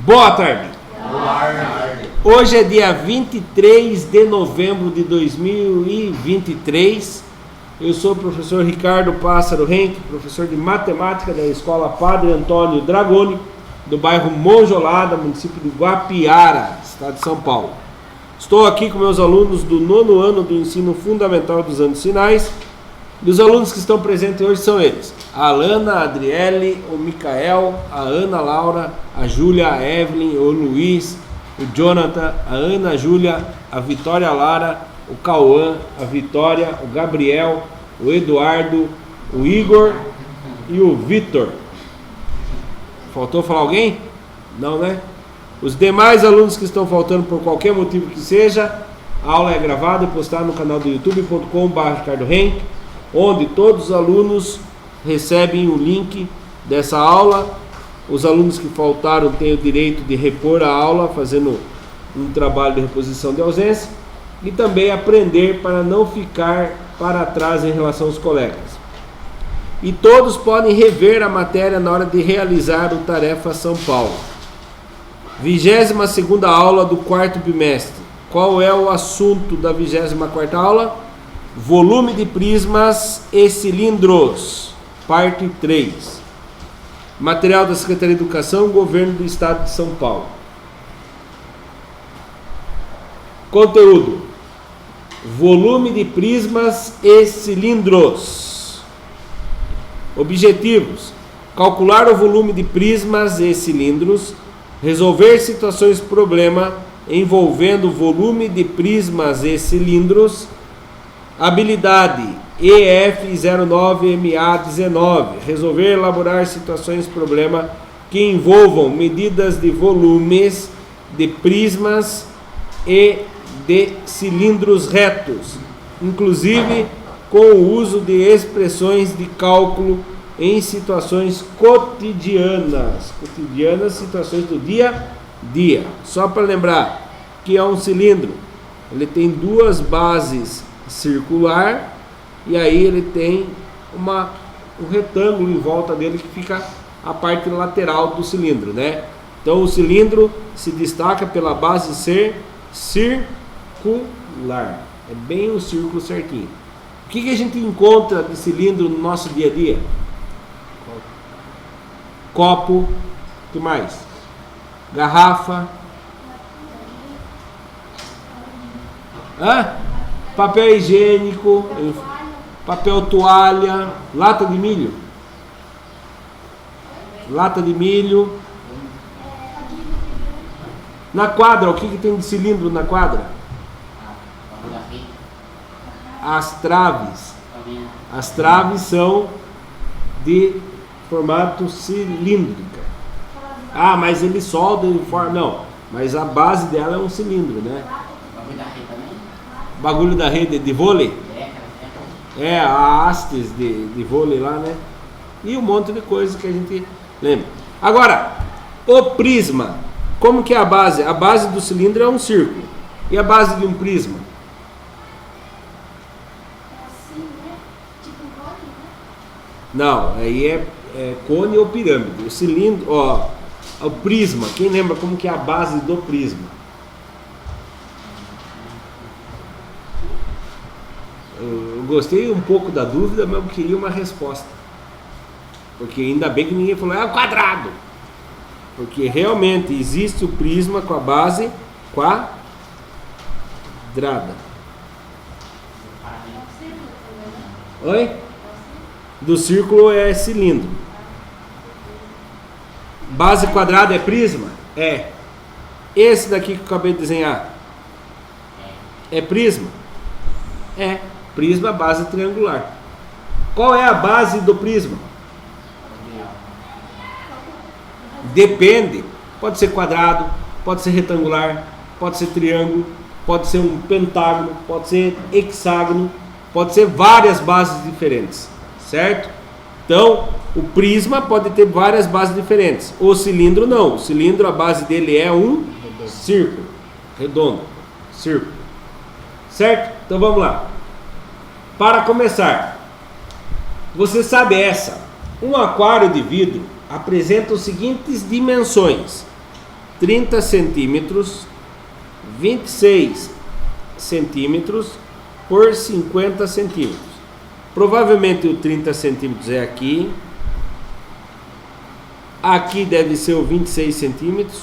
Boa tarde. Hoje é dia 23 de novembro de 2023. Eu sou o professor Ricardo Pássaro Henke, professor de matemática da Escola Padre Antônio Dragoni, do bairro Monjolada, município de Guapiara, estado de São Paulo. Estou aqui com meus alunos do 9º ano do ensino fundamental dos anos finais. E os alunos que estão presentes hoje são eles: a Alana, a Adriele, o Micael, a Ana Laura, a Júlia, a Evelyn, o Luiz, o Jonathan, a Ana Júlia, a Vitória Lara, o Cauã, a Vitória, o Gabriel, o Eduardo, o Igor e o Vitor. Faltou falar alguém? Não, né? Os demais alunos que estão faltando por qualquer motivo que seja, a aula é gravada e postada no canal do youtube.com/ricardohenke, onde todos os alunos recebem o link dessa aula. Os alunos que faltaram têm o direito de repor a aula, fazendo um trabalho de reposição de ausência, e também aprender para não ficar para trás em relação aos colegas. E todos podem rever a matéria na hora de realizar o Tarefa São Paulo. 22ª aula do 4º bimestre. Qual é o assunto da 24ª aula? Volume de prismas e cilindros, parte 3. Material da Secretaria de Educação, Governo do Estado de São Paulo. Conteúdo: volume de prismas e cilindros. Objetivos: calcular o volume de prismas e cilindros, resolver situações problema envolvendo volume de prismas e cilindros. Habilidade EF09MA19, resolver e elaborar situações problema que envolvam medidas de volumes de prismas e de cilindros retos, inclusive com o uso de expressões de cálculo em situações cotidianas, situações do dia a dia. Só para lembrar que é um cilindro, ele tem duas bases circular, e aí ele tem um retângulo em volta dele que fica a parte lateral do cilindro, né? Então o cilindro se destaca pela base ser circular, é bem o círculo certinho. O que a gente encontra de cilindro no nosso dia a dia? Copo, o que mais? Garrafa, papel higiênico, papel toalha, lata de milho. Na quadra, o que tem de cilindro na quadra? As traves. As traves são de formato cilíndrica. Mas ele solda em forma. Não, mas a base dela é um cilindro, né? Bagulho da rede de vôlei? A hastes de vôlei lá, né? E um monte de coisa que a gente lembra. Agora, o prisma. Como que é a base? A base do cilindro é um círculo. E a base de um prisma? Não, aí é cone ou pirâmide. O cilindro, o prisma. Quem lembra como que é a base do prisma? Eu gostei um pouco da dúvida, mas eu queria uma resposta. Porque ainda bem que ninguém falou, é o quadrado. Porque realmente existe o prisma com a base quadrada. Oi? Do círculo é cilindro. Base quadrada é prisma? É. Esse daqui que eu acabei de desenhar é prisma? É. Prisma, base triangular. Qual é a base do prisma? Depende. Pode ser quadrado, pode ser retangular, pode ser triângulo, pode ser um pentágono, pode ser hexágono, pode ser várias bases diferentes, certo? Então, o prisma pode ter várias bases diferentes. O cilindro não. O cilindro, a base dele é um círculo. Redondo. Círculo. Certo? Então vamos lá. Para começar, você sabe essa: um aquário de vidro apresenta as seguintes dimensões: 30 centímetros, 26 centímetros por 50 centímetros. Provavelmente o 30 centímetros é aqui. Aqui deve ser o 26 centímetros.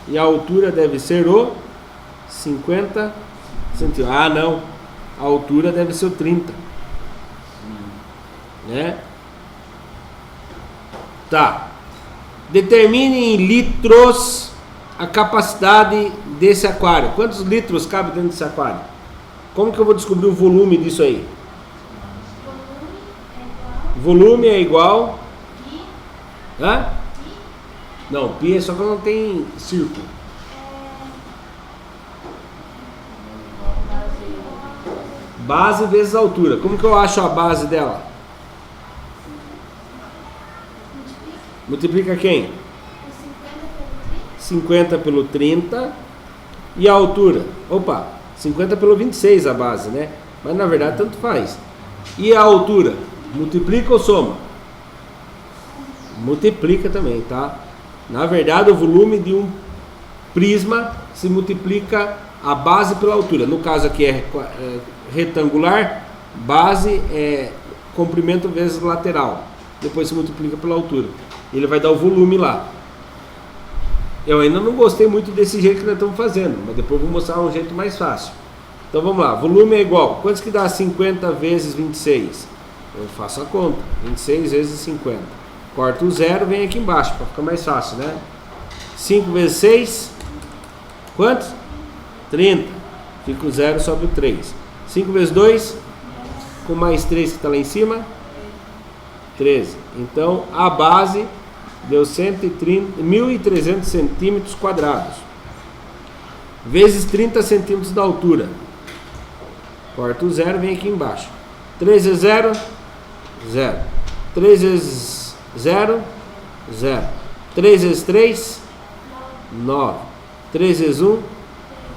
E a altura deve ser o 50 centímetros. Ah, não. A altura deve ser o 30. Né? Tá. Determine em litros a capacidade desse aquário. Quantos litros cabe dentro desse aquário? Como que eu vou descobrir o volume disso aí? Volume é igual... Hã? Não, pi é só quando não tem círculo. Base vezes altura. Como que eu acho a base dela? Multiplica quem? 50 pelo 30. E a altura? Opa, 50 pelo 26 a base, né? Mas na verdade tanto faz. E a altura? Multiplica ou soma? Multiplica também, tá? Na verdade o volume de um prisma se multiplica a base pela altura. No caso aqui é retangular, base é comprimento vezes lateral. Depois se multiplica pela altura. Ele vai dar o volume lá. Eu ainda não gostei muito desse jeito que nós estamos fazendo, mas depois eu vou mostrar um jeito mais fácil. Então vamos lá, volume é igual. Quantos que dá 50 vezes 26? Eu faço a conta. 26 vezes 50. Corta o zero, vem aqui embaixo, para ficar mais fácil, né? 5 vezes 6, quantos? 30. Fica o zero, sobe o 3. 5 vezes 2, com mais 3 que está lá em cima, 13. Então, a base deu 1.300 centímetros quadrados. Vezes 30 centímetros da altura. Corta o zero, vem aqui embaixo. 3 vezes 0, 0. 3 vezes 0, 0. 3 vezes 3, 9. 3 vezes 1,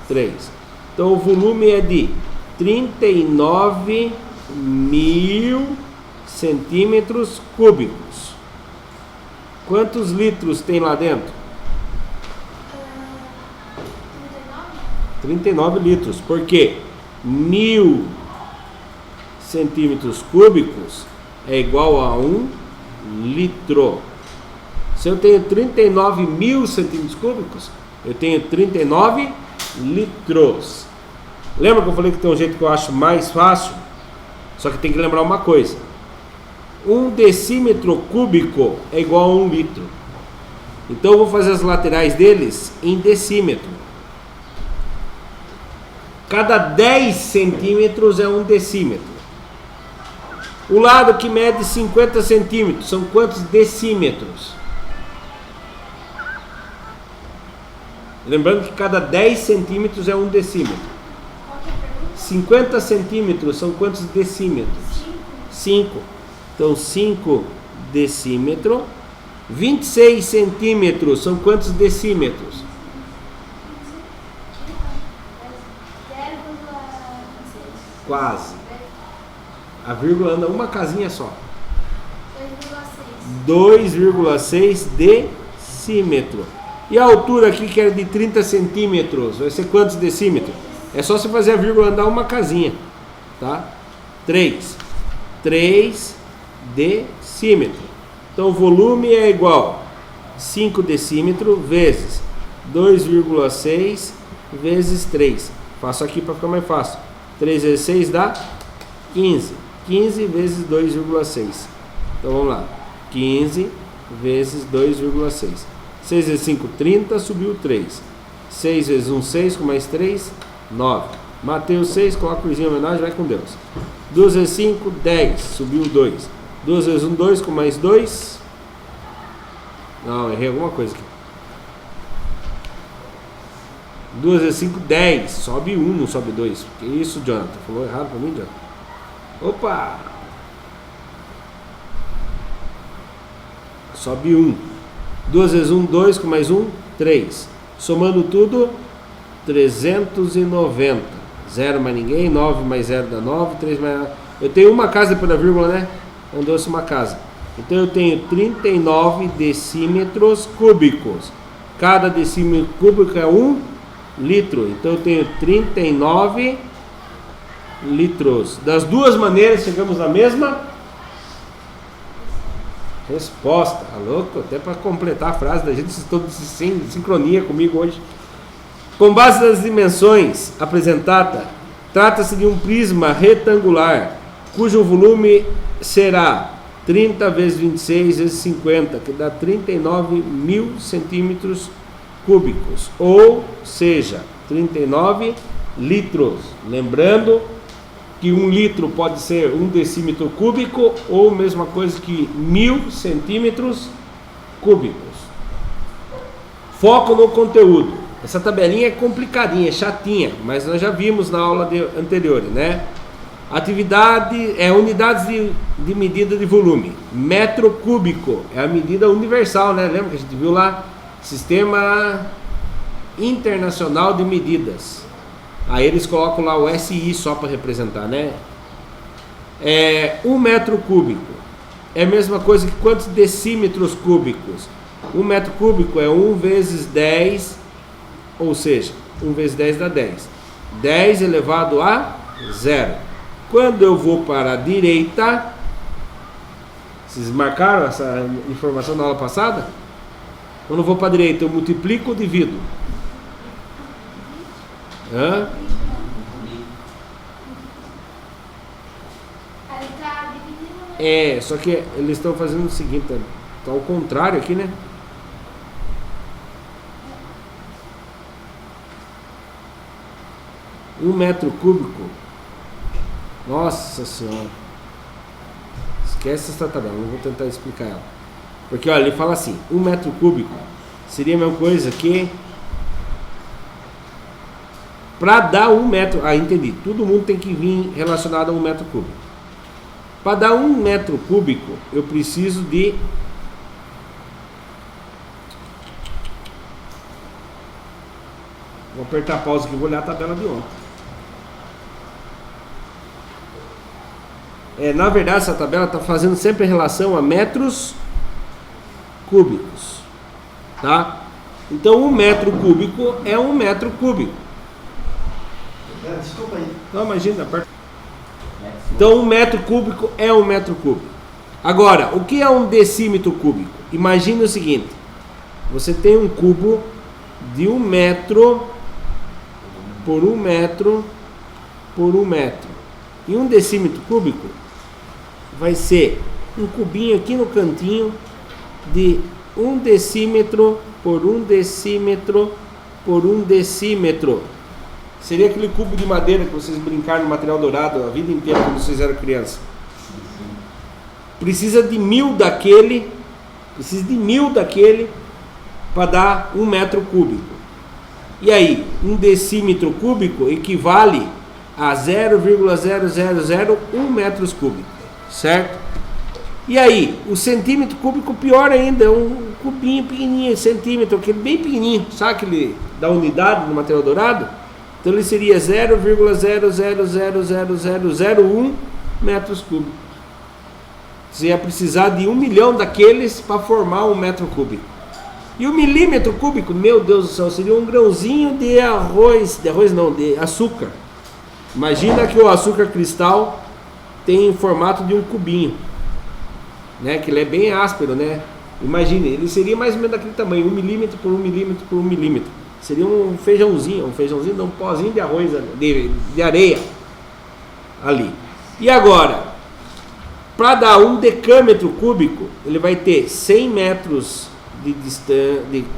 3. Então o volume é de 39 mil centímetros cúbicos. Quantos litros tem lá dentro? 39 litros. Por quê? 1.000 centímetros cúbicos é igual a 1 litro. Se eu tenho 39 mil centímetros cúbicos, eu tenho 39 litros. Lembra que eu falei que tem um jeito que eu acho mais fácil? Só que tem que lembrar uma coisa. 1 decímetro cúbico é igual a 1 litro. Então eu vou fazer as laterais deles em decímetro. Cada 10 centímetros é 1 decímetro. O lado que mede 50 centímetros são quantos decímetros? Lembrando que cada 10 centímetros é 1 decímetro. 50 centímetros são quantos decímetros? 5. Então 5 decímetros. 26 centímetros são quantos decímetros? Quase. A vírgula anda uma casinha só. 2,6 decímetro. E a altura aqui, que era de 30 centímetros, vai ser quantos decímetros? É só você fazer a vírgula andar uma casinha, tá? 3 decímetros. Então o volume é igual a 5 decímetros vezes 2,6 vezes 3. Faço aqui para ficar mais fácil. 3 vezes 6 dá 15. 15 vezes 2,6. Então vamos lá. 15 vezes 2,6. 6 vezes 5, 30, subiu 3. 6 vezes 1, 6, com mais 3, 9. Matei o 6, coloca o cruzinho em homenagem, vai com Deus. 2 vezes 5, 10, subiu 2. 2 vezes 1, 2, com mais 2. Não, errei alguma coisa aqui. 2 vezes 5, 10. Sobe 1, não sobe 2. Que isso, Jonathan? Falou errado pra mim, Jonathan? Opa! Sobe 1. 2 vezes 1, 2, com mais 1, 3. Somando tudo, 390. 0 mais ninguém, 9 mais 0 dá 9, 3 mais... Eu tenho uma casa depois da vírgula, né? Andou-se uma casa. Então eu tenho 39 decímetros cúbicos. Cada decímetro cúbico é 1 litro. Então eu tenho 39 litros. Das duas maneiras chegamos na mesma resposta. Tá louco? Até para completar a frase da gente, vocês estão em sincronia comigo hoje. Com base nas dimensões apresentadas, trata-se de um prisma retangular, cujo volume será 30 vezes 26 vezes 50, que dá 39 mil centímetros cúbicos, ou seja, 39 litros. Lembrando que 1 litro pode ser 1 decímetro cúbico, ou mesma coisa que 1000 centímetros cúbicos. Foco no conteúdo. Essa tabelinha é complicadinha, é chatinha, mas nós já vimos na aula anterior, né? Atividade é unidades de medida de volume. Metro cúbico é a medida universal, né? Lembra que a gente viu lá? Sistema Internacional de Medidas. Aí eles colocam lá o SI só para representar, né? 1 metro cúbico é a mesma coisa que quantos decímetros cúbicos? 1 metro cúbico é 1 vezes 10, ou seja, 1 vezes 10 dá 10. 10 elevado a 0. Quando eu vou para a direita, vocês marcaram essa informação na aula passada? Quando eu vou para a direita, eu multiplico ou divido? Hã? Só que eles estão fazendo o seguinte, está ao contrário aqui, né? Um metro cúbico. Nossa senhora. Esquece essa tabela, não vou tentar explicar ela. Porque olha, ele fala assim, 1 metro cúbico seria a mesma coisa que para dar 1 metro. Ah, entendi. Todo mundo tem que vir relacionado a 1 metro cúbico. Para dar 1 metro cúbico, eu preciso de vou apertar a pausa aqui e vou olhar a tabela de ontem. Na verdade, essa tabela está fazendo sempre relação a metros cúbicos, tá? Então, 1 metro cúbico é 1 metro cúbico. Desculpa aí. Não, imagina, aperta. Então, 1 metro cúbico é 1 metro cúbico. Agora, o que é 1 decímetro cúbico? Imagine o seguinte: você tem um cubo de 1 metro por 1 metro por 1 metro. E 1 decímetro cúbico vai ser um cubinho aqui no cantinho de 1 decímetro por 1 decímetro por 1 decímetro. Seria aquele cubo de madeira que vocês brincaram no material dourado a vida inteira quando vocês eram crianças. Precisa de 1000 daquele, para dar 1 metro cúbico. E aí, 1 decímetro cúbico equivale a 0,0001 metros cúbicos, certo? E aí, o centímetro cúbico pior ainda, é um cubinho pequenininho, centímetro, aquele bem pequenininho, sabe aquele da unidade no material dourado? Então ele seria 0,000001 metros cúbicos. Você ia precisar de 1 milhão daqueles para formar 1 metro cúbico. E o milímetro cúbico, meu Deus do céu, seria um grãozinho de açúcar. Imagina que o açúcar cristal tem formato de um cubinho, né? Que ele é bem áspero, né? Imagine, ele seria mais ou menos daquele tamanho, 1 milímetro por 1 milímetro por 1 milímetro. Seria um feijãozinho, um pozinho de arroz, de areia ali. E agora, para dar 1 decâmetro cúbico, ele vai ter 100 metros de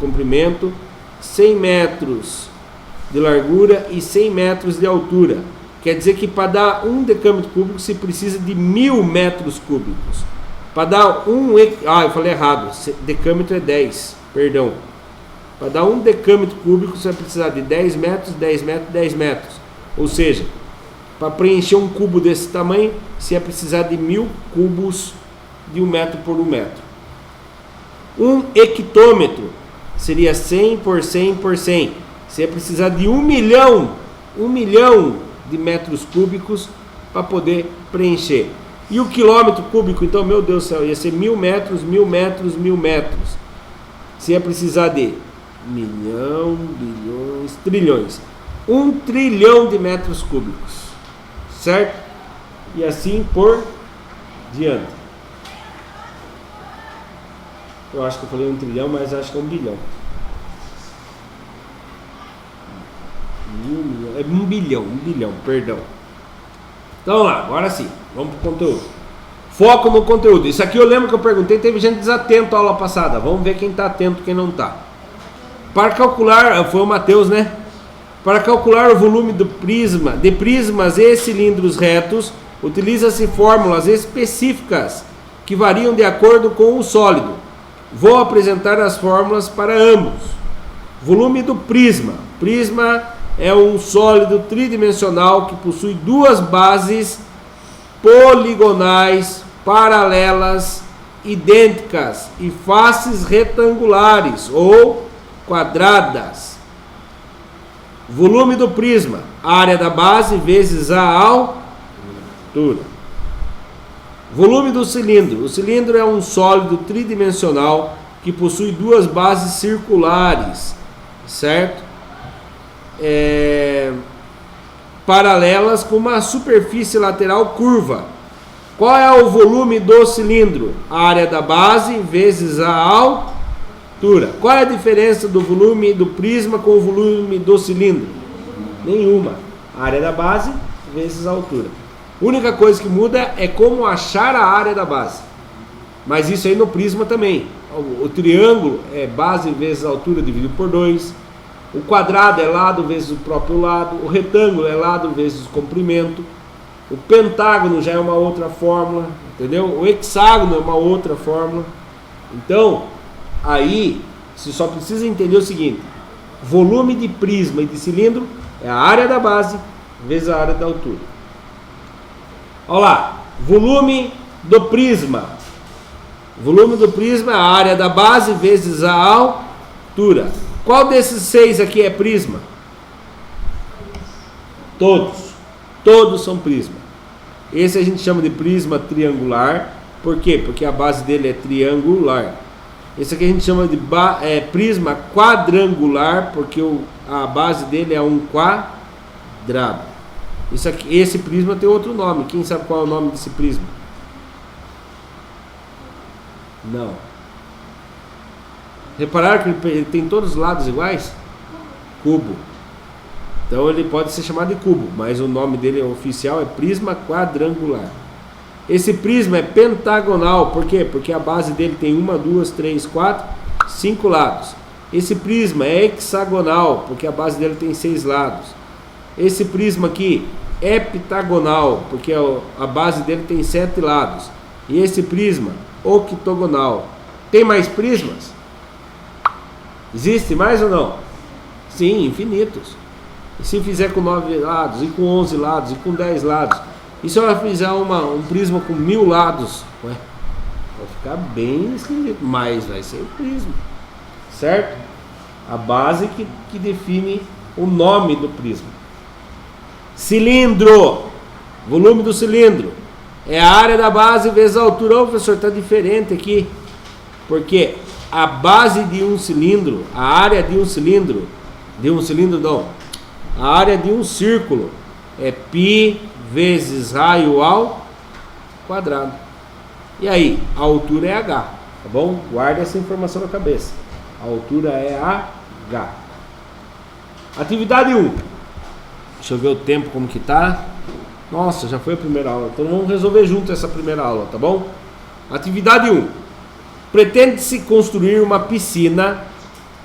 comprimento, 100 metros de largura e 100 metros de altura. Quer dizer que para dar 1 decâmetro cúbico se precisa de 1000 metros cúbicos. Para dar eu falei errado, decâmetro é 10, perdão. Para dar 1 decâmetro cúbico você vai precisar de 10 metros, 10 metros, 10 metros. Ou seja, para preencher um cubo desse tamanho, você ia precisar de 1000 cubos de 1 metro por 1 metro. 1 hectômetro seria 100 por 100 por 100. Você ia precisar de 1 milhão de metros cúbicos para poder preencher. E o quilômetro cúbico, então, meu Deus do céu, ia ser 1000 metros, 1000 metros, 1000 metros. Você ia precisar de milhão, bilhões, trilhões. 1 trilhão de metros cúbicos, certo? E assim por diante. Eu acho que eu falei 1 trilhão, mas acho que é 1 bilhão. É 1 bilhão, perdão. Então vamos lá, agora sim, vamos para o conteúdo. Foco no conteúdo. Isso aqui eu lembro que eu perguntei, teve gente desatento à aula passada. Vamos ver quem está atento e quem não está. Para calcular, foi o Matheus, né? Para calcular o volume de prismas e cilindros retos, utiliza-se fórmulas específicas que variam de acordo com o sólido. Vou apresentar as fórmulas para ambos. Volume do prisma. Prisma é um sólido tridimensional que possui duas bases poligonais, paralelas, idênticas e faces retangulares ou quadradas. Volume do prisma, área da base vezes a altura. Volume do cilindro. O cilindro é um sólido tridimensional que possui duas bases circulares, certo? Paralelas com uma superfície lateral curva. Qual é o volume do cilindro? A área da base vezes a altura. Qual é a diferença do volume do prisma com o volume do cilindro? Nenhuma. A área da base vezes a altura. A única coisa que muda é como achar a área da base. Mas isso aí no prisma também. O triângulo é base vezes a altura dividido por 2. O quadrado é lado vezes o próprio lado. O retângulo é lado vezes o comprimento. O pentágono já é uma outra fórmula, entendeu? O hexágono é uma outra fórmula. Então, aí, você só precisa entender o seguinte: volume de prisma e de cilindro é a área da base vezes a área da altura. Olha lá, volume do prisma. Volume do prisma é a área da base vezes a altura. Qual desses 6 aqui é prisma? Todos. Todos são prisma. Esse a gente chama de prisma triangular. Por quê? Porque a base dele é triangular. Esse aqui a gente chama de prisma quadrangular, porque a base dele é um quadrado. Esse prisma tem outro nome. Quem sabe qual é o nome desse prisma? Não. Repararam que ele tem todos os lados iguais? Cubo. Então ele pode ser chamado de cubo, mas o nome dele oficial é prisma quadrangular. Esse prisma é pentagonal, por quê? Porque a base dele tem 1, 2, 3, 4, 5 lados. Esse prisma é hexagonal, porque a base dele tem 6 lados. Esse prisma aqui é pentagonal, porque a base dele tem 7 lados. E esse prisma octogonal. Tem mais prismas? Existe mais ou não? Sim, infinitos. E se fizer com 9 lados, e com 11 lados, e com 10 lados, e se eu fizer um prisma com 1000 lados, vai ficar bem esquisito, mas vai ser o prisma, certo? A base que define o nome do prisma. Cilindro, volume do cilindro, é a área da base vezes a altura. Ô, professor, está diferente aqui, porque a base de um cilindro, a área de um cilindro não, a área de um círculo é π vezes raio ao quadrado. E aí, a altura é h, tá bom? Guarda essa informação na cabeça. A altura é h. Atividade 1. Deixa eu ver o tempo como que tá. Nossa, já foi a primeira aula. Então vamos resolver junto essa primeira aula, tá bom? Atividade 1. Pretende-se construir uma piscina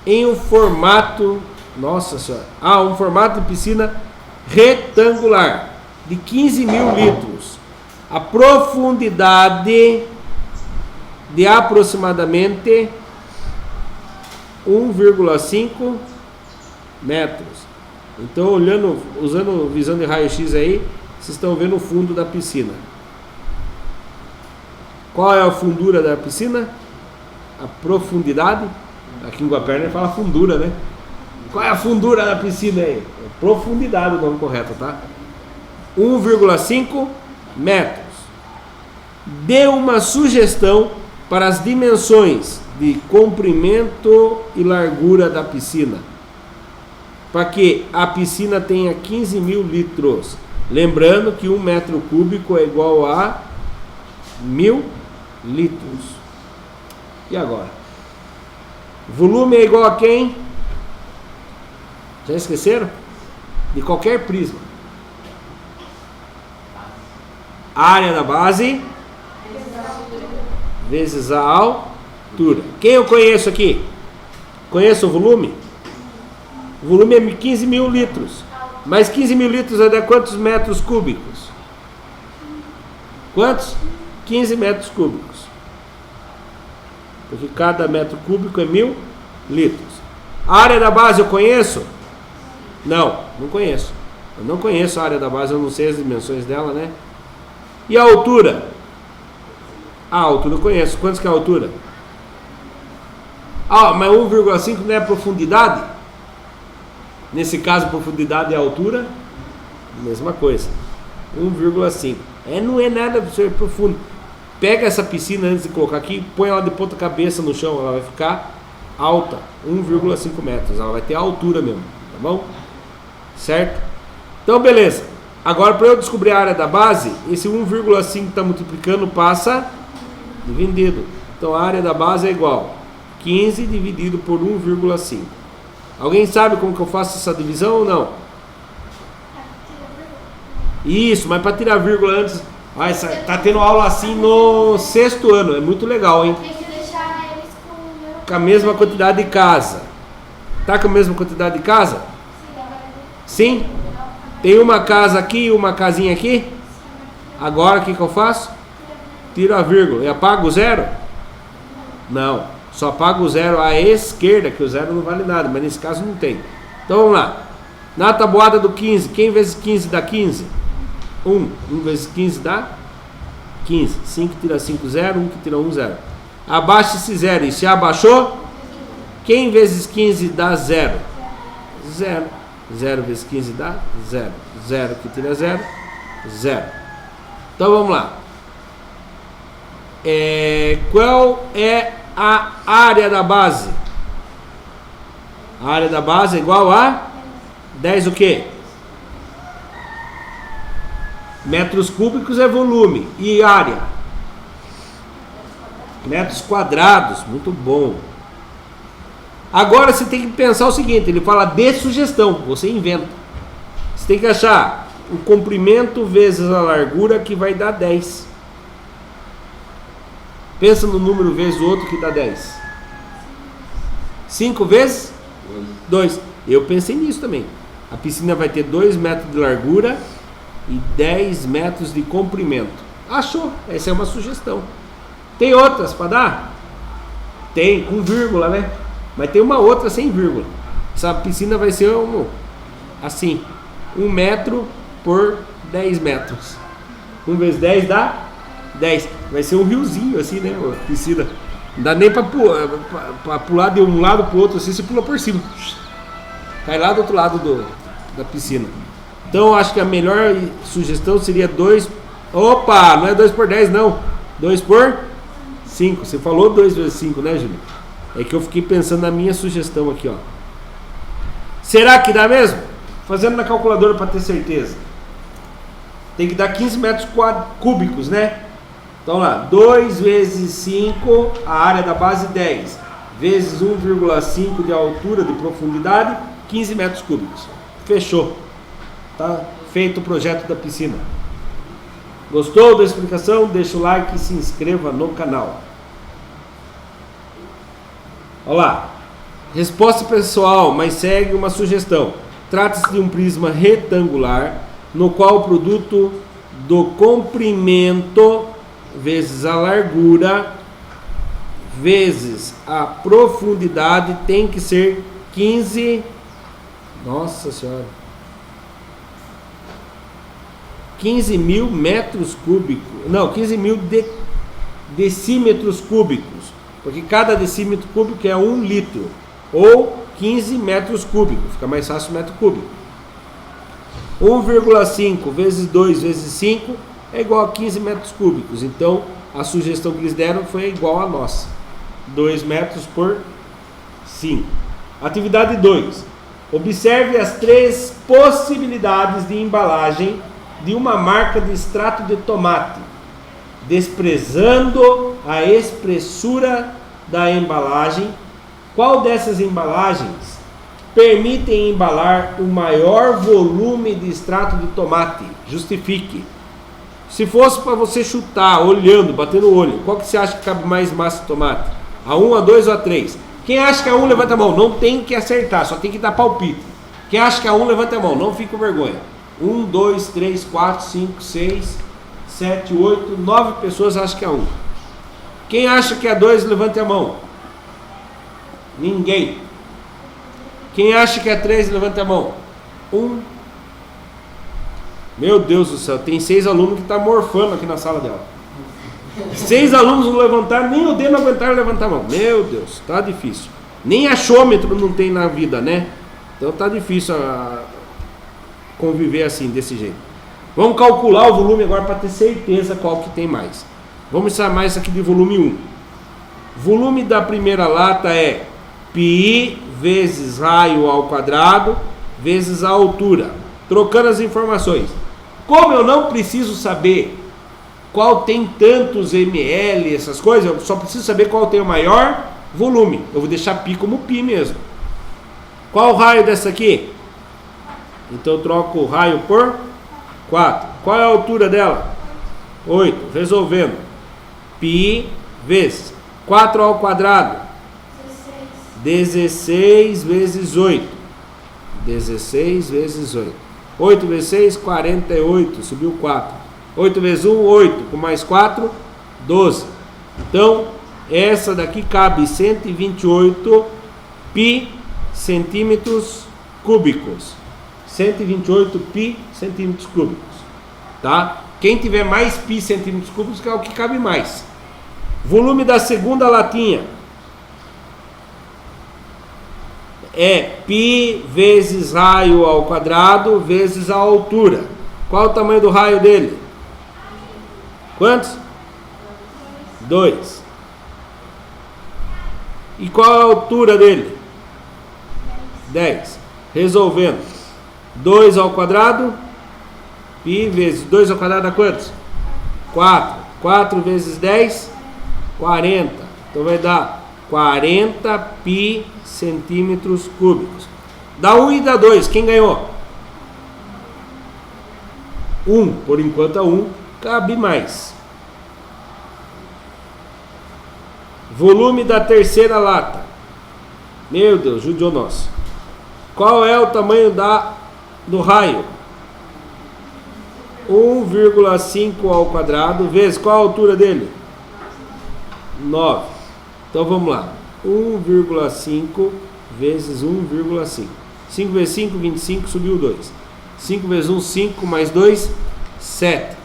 em um formato... Nossa senhora. Um formato de piscina retangular de 15.000 litros. A profundidade de aproximadamente 1,5 metros. Então, usando visão de raio-x aí, vocês estão vendo o fundo da piscina. Qual é a fundura da piscina? A profundidade? Aqui em Guaperna fala fundura, né? Qual é a fundura da piscina aí? É profundidade o nome correto, tá? 1,5 metros. Dê uma sugestão para as dimensões de comprimento e largura da piscina, para que a piscina tenha 15.000 litros. Lembrando que 1 metro cúbico é igual a 1.000 litros. E agora? Volume é igual a quem? Já esqueceram? De qualquer prisma. Área da base vezes a altura. Quem eu conheço aqui? Conheço o volume? O volume é 15.000 litros. Mas 15.000 litros é de quantos metros cúbicos? Quantos? 15 metros cúbicos. Porque cada metro cúbico é 1.000 litros. A área da base eu conheço? Não conheço. Eu não conheço a área da base, eu não sei as dimensões dela, né? E a altura? A altura eu conheço. Quantos que é a altura? Mas 1,5 não é a profundidade? Nesse caso, profundidade e altura, mesma coisa. 1,5. Não é nada profundo. Pega essa piscina antes de colocar aqui, põe ela de ponta cabeça no chão, ela vai ficar alta, 1,5 metros. Ela vai ter a altura mesmo, tá bom? Certo? Então, beleza. Agora, para eu descobrir a área da base, esse 1,5 está multiplicando, passa dividido. Então, a área da base é igual 15 dividido por 1,5. Alguém sabe como que eu faço essa divisão ou não? Isso, mas para tirar vírgula antes... tá tendo aula assim no 6º ano, é muito legal, hein? Tem que deixar eles com a mesma quantidade de casa. Tá com a mesma quantidade de casa? Sim? Tem uma casa aqui e uma casinha aqui? Agora o que eu faço? Tiro a vírgula e apago o zero? Não, só apago o zero à esquerda, que o zero não vale nada, mas nesse caso não tem. Então vamos lá. Na tabuada do 15, quem vezes 15 dá 15? 1 vezes 15 dá 15. 5 tira 5, 0. 1 que tira 1, 0. Abaixa esse 0. E se abaixou? Quem vezes 15 dá 0? 0. 0 vezes 15 dá 0. 0 que tira 0, 0. Então vamos lá. Qual é a área da base? A área da base é igual a 10 o quê? Metros cúbicos é volume. E área? Metros quadrados. Muito bom. Agora você tem que pensar o seguinte. Ele fala de sugestão. Você inventa. Você tem que achar o comprimento vezes a largura, que vai dar 10. Pensa no número vezes o outro que dá 10. 5 vezes? 2. Eu pensei nisso também. A piscina vai ter 2 metros de largura e 10 metros de comprimento. Achou? Essa é uma sugestão. Tem outras para dar? Tem, com vírgula, né? Mas tem uma outra sem vírgula. Essa piscina vai ser assim, 1 metro por 10 metros. 1 vezes 10 dá 10. Vai ser um riozinho assim, né? Uma piscina. Não dá nem para pular de um lado para o outro assim, você pula por cima. Cai lá do outro lado da piscina. Então acho que a melhor sugestão seria 2. Opa, não é 2 por 10 não. 2 por 5. Você falou 2 vezes 5, né, Júlio? É que eu fiquei pensando na minha sugestão aqui, ó. Será que dá mesmo? Fazendo na calculadora para ter certeza. Tem que dar 15 metros cúbicos, né? Então lá, 2 vezes 5, a área da base 10, vezes 1,5 de altura, de profundidade, 15 metros cúbicos. Fechou. Tá feito o projeto da piscina. Gostou da explicação? Deixa o like e se inscreva no canal. Olha lá. Resposta pessoal, mas segue uma sugestão. Trata-se de um prisma retangular, no qual o produto do comprimento vezes a largura vezes a profundidade tem que ser 15. Nossa senhora. 15.000 metros cúbicos. Não, 15.000 decímetros cúbicos. Porque cada decímetro cúbico é 1 litro. Ou 15 metros cúbicos. Fica mais fácil metro cúbico. 1,5 vezes 2 vezes 5 é igual a 15 metros cúbicos. Então, a sugestão que eles deram foi igual a nossa. 2 metros por 5. Atividade 2. Observe as 3 possibilidades de embalagem de uma marca de extrato de tomate, desprezando a espessura da embalagem. Qual dessas embalagens permitem embalar o maior volume de extrato de tomate? Justifique. Se fosse para você chutar, olhando, batendo o olho, qual que você acha que cabe mais massa de tomate? A 1, a 2 ou a 3? Quem acha que é a 1, levanta a mão. Não tem que acertar, só tem que dar palpite. Quem acha que é a 1, levanta a mão. Não fique com vergonha. 1, 2, 3, 4, 5, 6, 7, 8, 9 pessoas acham que é a 1. Quem acha que é a 2, levante a mão. Ninguém. Quem acha que é a 3, levante a mão. 1. Meu Deus do céu, tem 6 alunos que estão morfando aqui na sala dela. 6 alunos não levantaram, nem o dedo não aguentaram levantar a mão. Meu Deus, tá difícil. Nem achômetro não tem na vida, né? Então tá difícil conviver assim, desse jeito. Vamos calcular o volume agora para ter certeza qual que tem mais. Vamos chamar isso aqui de volume 1. Volume da primeira lata é π vezes raio ao quadrado vezes a altura. Trocando as informações. Como eu não preciso saber qual tem tantos ml, essas coisas, eu só preciso saber qual tem o maior volume. Eu vou deixar π como π mesmo. Qual o raio dessa aqui? Então eu troco o raio por 4. Qual é a altura dela? 8. Resolvendo. π vezes 4 ao quadrado. 16 vezes 8. 16 vezes 8. 8 vezes 6, 48. Subiu 4. 8 vezes 1, 8. Com mais 4, 12. Então, essa daqui cabe 128 π centímetros cúbicos. 128 π centímetros cúbicos. Tá? Quem tiver mais π centímetros cúbicos é o que cabe mais. Volume da segunda latinha é π vezes raio ao quadrado vezes a altura. Qual o tamanho do raio dele? Quantos? 2. E qual a altura dele? 10. Resolvendo. 2 ao quadrado. π vezes 2 ao quadrado dá quantos? 4. 4 vezes 10, 40. Então vai dar 40 π centímetros cúbicos. Dá 1 e dá 2. Quem ganhou? 1. Por enquanto a 1 cabe mais. Volume da terceira lata. Meu Deus, judiou nós. Qual é o tamanho do raio? 1,5 ao quadrado vezes qual a altura dele? 9. Então vamos lá. 1,5 vezes 1,5. 5 vezes 5, 25, subiu 2. 5 vezes 1, 5, mais 2, 7.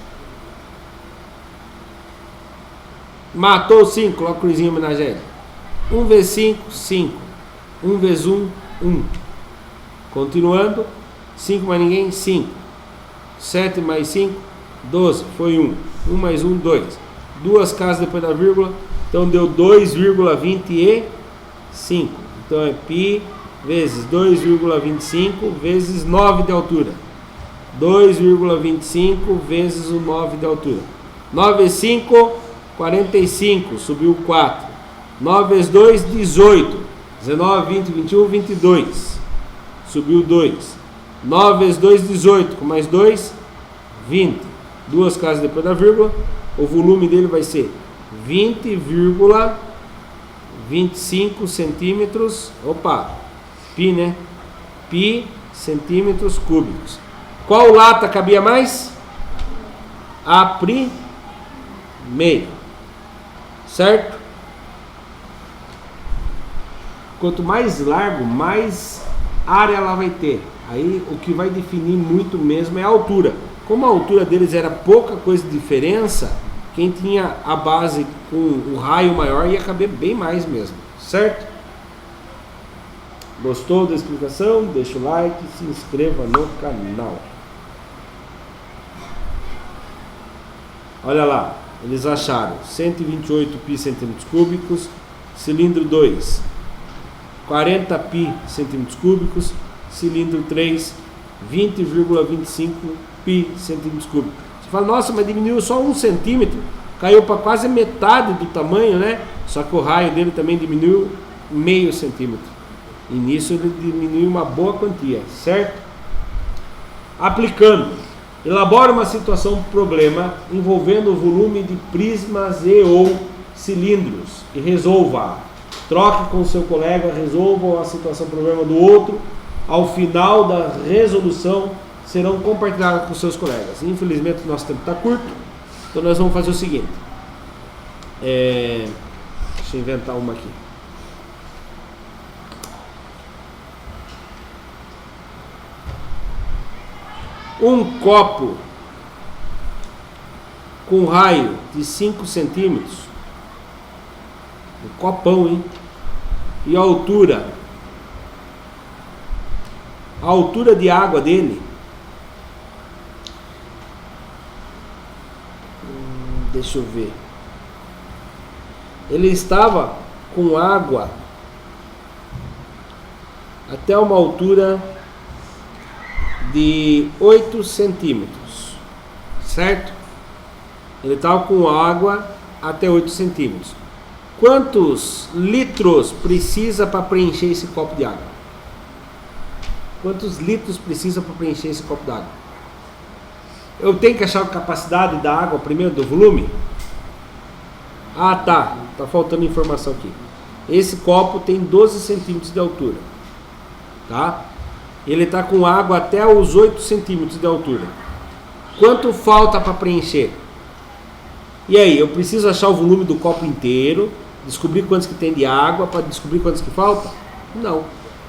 Matou 5, coloca a cruzinha em homenagem a ele. 1 vezes 5, 5. 1 vezes 1, 1. Continuando. 5 mais ninguém, 5. 7 mais 5, 12. Foi 1. 1 mais 1, 2. Duas casas depois da vírgula. Então deu 2,25. Então é π vezes 2,25 vezes 9 de altura. 2,25 vezes o 9 de altura. 9 vezes 5, 45. Subiu 4. 9 vezes 2, 18. 19, 20, 21, 22. Subiu 2. 9 vezes 2, 18. Com mais 2, 20. Duas casas depois da vírgula. O volume dele vai ser 20,25 centímetros. Opa, π, né? π centímetros cúbicos. Qual lata cabia mais? A primeira. Certo? Quanto mais largo, mais área ela vai ter. Aí o que vai definir muito mesmo é a altura. Como a altura deles era pouca coisa de diferença, quem tinha a base com o raio maior ia caber bem mais mesmo. Certo? Gostou da explicação? Deixa o like e se inscreva no canal. Olha lá, eles acharam 128 pi centímetros cúbicos, cilindro 2, 40 pi centímetros cúbicos, cilindro 3, 20,25 pi centímetros cúbicos. Você fala, nossa, mas diminuiu só 1 centímetro, caiu para quase metade do tamanho, né? Só que o raio dele também diminuiu meio centímetro. E nisso ele diminui uma boa quantia, certo? Aplicando. Elabora uma situação problema envolvendo o volume de prismas e ou cilindros e resolva. Troque com o seu colega, resolva a situação problema do outro. Ao final da resolução serão compartilhadas com seus colegas. Infelizmente o nosso tempo está curto, então nós vamos fazer o seguinte. Deixa eu inventar uma aqui. Um copo com raio de 5 centímetros, um copão, hein? E a altura de água dele, deixa eu ver, ele estava com água até uma altura de 8 centímetros, certo? Ele estava com água até 8 centímetros. Quantos litros precisa para preencher esse copo de água? Quantos litros precisa para preencher esse copo d'água? Eu tenho que achar a capacidade da água primeiro, do volume? Ah, tá faltando informação aqui. Esse copo tem 12 centímetros de altura, tá? Ele está com água até os 8 centímetros de altura. Quanto falta para preencher? E aí, eu preciso achar o volume do copo inteiro, descobrir quantos que tem de água para descobrir quantos que falta? Não.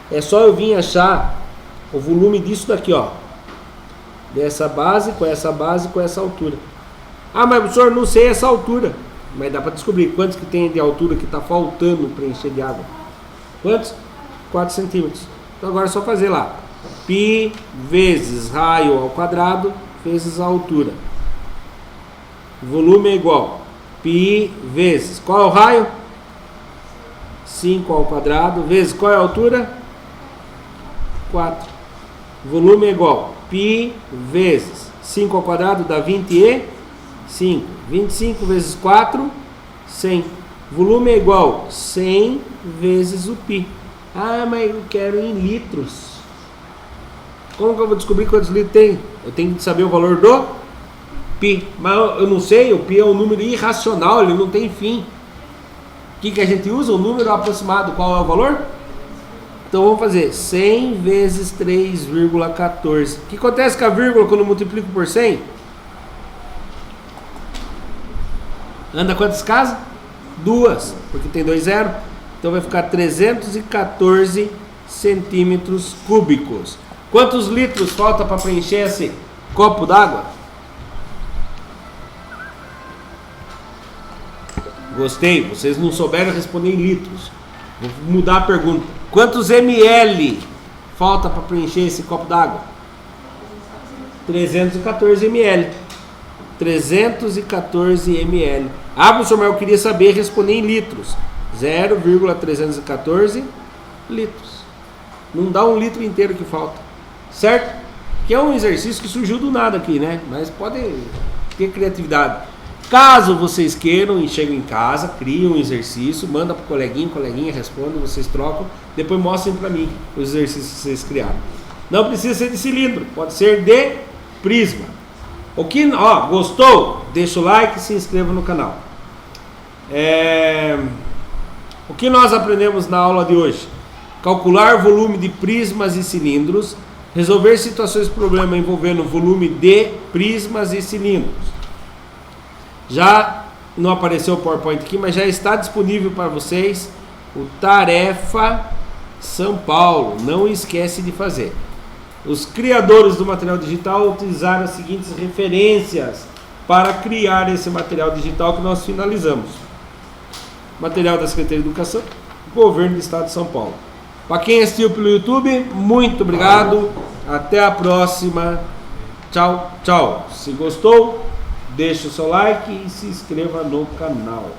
É só eu vir achar o volume disso daqui, ó. Dessa base, com essa altura. Ah, mas professor, não sei essa altura. Mas dá para descobrir quantos que tem de altura que está faltando preencher de água. Quantos? 4 centímetros. Então agora é só fazer lá. Π vezes raio ao quadrado vezes a altura. O volume é igual. Π vezes. Qual é o raio? 5 ao quadrado vezes. Qual é a altura? 4. O volume é igual. Π vezes 5 ao quadrado dá 25. 25 vezes 4, 100. Volume é igual 100 vezes o π. Ah, mas eu quero em litros. Como que eu vou descobrir quantos litros tem? Eu tenho que saber o valor do π. Mas eu não sei, o π é um número irracional, ele não tem fim. O que a gente usa? O número aproximado. Qual é o valor? Então vamos fazer 100 vezes 3,14. O que acontece com a vírgula quando eu multiplico por 100? Anda quantas casas? 2, porque tem 2 zeros. Então vai ficar 314 centímetros cúbicos. Quantos litros falta para preencher esse copo d'água? Gostei, vocês não souberam responder em litros. Vou mudar a pergunta. Quantos ml falta para preencher esse copo d'água? 314 ml. 314 ml. Ah, professor, mas eu queria saber responder em litros. 0,314 litros. Não dá 1 litro inteiro que falta. Certo? Que é um exercício que surgiu do nada aqui, né? Mas pode ter criatividade. Caso vocês queiram e cheguem em casa, criem um exercício, manda para o coleguinha responde, vocês trocam, depois mostrem para mim os exercícios que vocês criaram. Não precisa ser de cilindro, pode ser de prisma. O que, gostou? Deixa o like e se inscreva no canal. O que nós aprendemos na aula de hoje? Calcular o volume de prismas e cilindros, resolver situações de problema envolvendo o volume de prismas e cilindros. Já não apareceu o PowerPoint aqui, mas já está disponível para vocês o Tarefa São Paulo. Não esquece de fazer. Os criadores do material digital utilizaram as seguintes referências para criar esse material digital que nós finalizamos. Material da Secretaria de Educação, Governo do Estado de São Paulo. Para quem assistiu pelo YouTube, muito obrigado. Até a próxima. Tchau, tchau. Se gostou, deixe o seu like e se inscreva no canal.